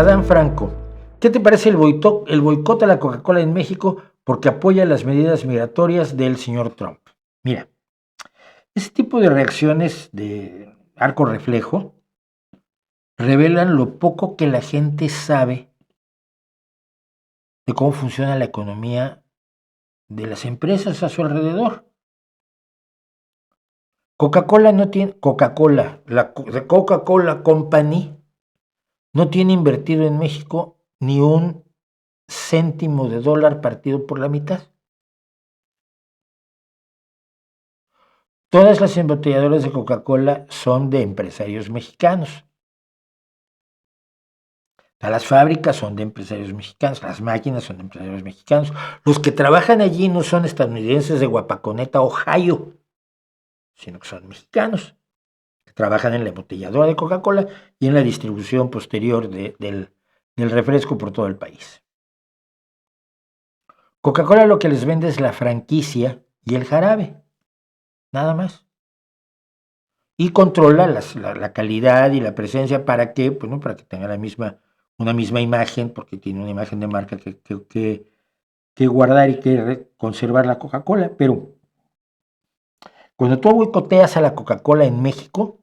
Adán Franco, ¿qué te parece el boicot a la Coca-Cola en México porque apoya las medidas migratorias del señor Trump? Mira, ese tipo de reacciones de arco reflejo revelan lo poco que la gente sabe de cómo funciona la economía de las empresas a su alrededor. Coca-Cola no tiene, la Coca-Cola Company no tiene invertido en México ni un céntimo de dólar partido por la mitad. Todas las embotelladoras de Coca-Cola son de empresarios mexicanos. Las fábricas son de empresarios mexicanos, las máquinas son de empresarios mexicanos. Los que trabajan allí no son estadounidenses de Guapaconeta, Ohio, sino que son mexicanos, que trabajan en la embotelladora de Coca-Cola y en la distribución posterior del refresco por todo el país. Coca-Cola lo que les vende es la franquicia y el jarabe, nada más. Y controla la calidad y la presencia para que, pues, ¿no? Para que tenga una misma imagen, porque tiene una imagen de marca que guardar y que conservar la Coca-Cola. Pero cuando tú boicoteas a la Coca-Cola en México,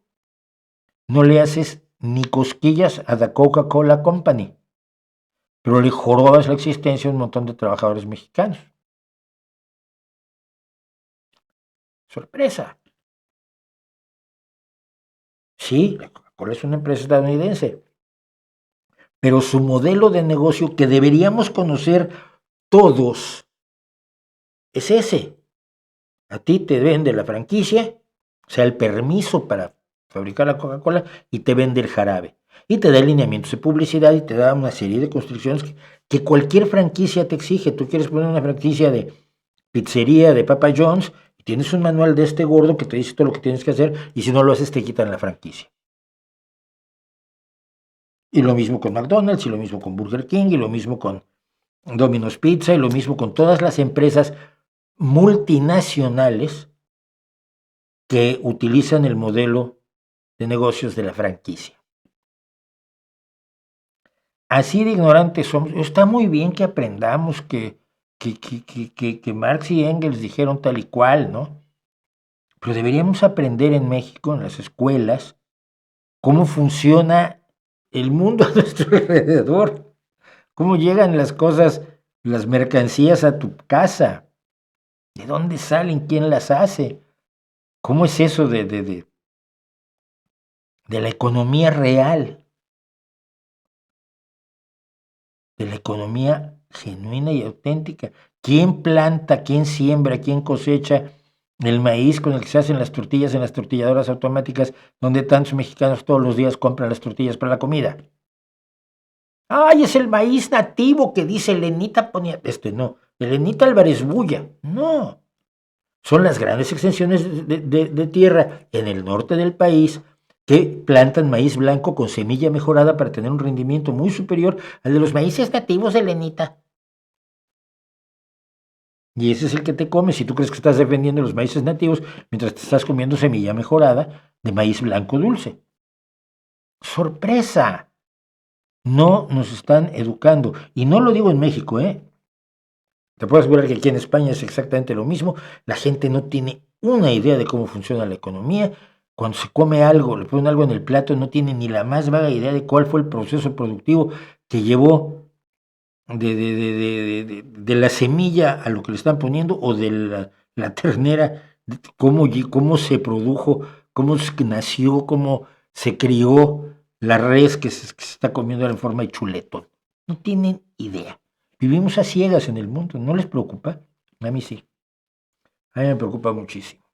no le haces ni cosquillas a la Coca-Cola Company, pero le jorobas la existencia a un montón de trabajadores mexicanos. ¡Sorpresa! Sí, la Coca-Cola es una empresa estadounidense, pero su modelo de negocio que deberíamos conocer todos es ese. A ti te vende la franquicia, o sea, el permiso para fabricar la Coca-Cola, y te vende el jarabe. Y te da lineamientos de publicidad y te da una serie de construcciones que cualquier franquicia te exige. Tú quieres poner una franquicia de pizzería de Papa John's y tienes un manual de este gordo que te dice todo lo que tienes que hacer, y si no lo haces te quitan la franquicia. Y lo mismo con McDonald's, y lo mismo con Burger King, y lo mismo con Domino's Pizza, y lo mismo con todas las empresas multinacionales que utilizan el modelo de negocios de la franquicia. Así de ignorantes somos. Está muy bien que aprendamos que Marx y Engels dijeron tal y cual, ¿no? Pero deberíamos aprender en México, en las escuelas, cómo funciona el mundo a nuestro alrededor, cómo llegan las cosas, las mercancías a tu casa, de dónde salen, quién las hace, cómo es eso de la economía real, de la economía genuina y auténtica. ¿Quién planta, quién siembra, quién cosecha el maíz con el que se hacen las tortillas en las tortilladoras automáticas, donde tantos mexicanos todos los días compran las tortillas para la comida? ¡Ay, es el maíz nativo que dice Elenita ponía! No, Elenita Álvarez Bulla. No. Son las grandes extensiones de tierra en el norte del país que plantan maíz blanco con semilla mejorada para tener un rendimiento muy superior al de los maíces nativos de Elenita. Y ese es el que te comes si tú crees que estás defendiendo los maíces nativos mientras te estás comiendo semilla mejorada de maíz blanco dulce. ¡Sorpresa! No nos están educando. Y no lo digo en México, ¿eh? Te puedo asegurar que aquí en España es exactamente lo mismo. La gente no tiene una idea de cómo funciona la economía. Cuando se come algo, le ponen algo en el plato, no tiene ni la más vaga idea de cuál fue el proceso productivo que llevó de la semilla a lo que le están poniendo, o de la ternera, cómo se produjo, cómo nació, cómo se crió la res que se está comiendo en forma de chuletón. No tienen idea. Vivimos a ciegas en el mundo, ¿no les preocupa? A mí sí, a mí me preocupa muchísimo.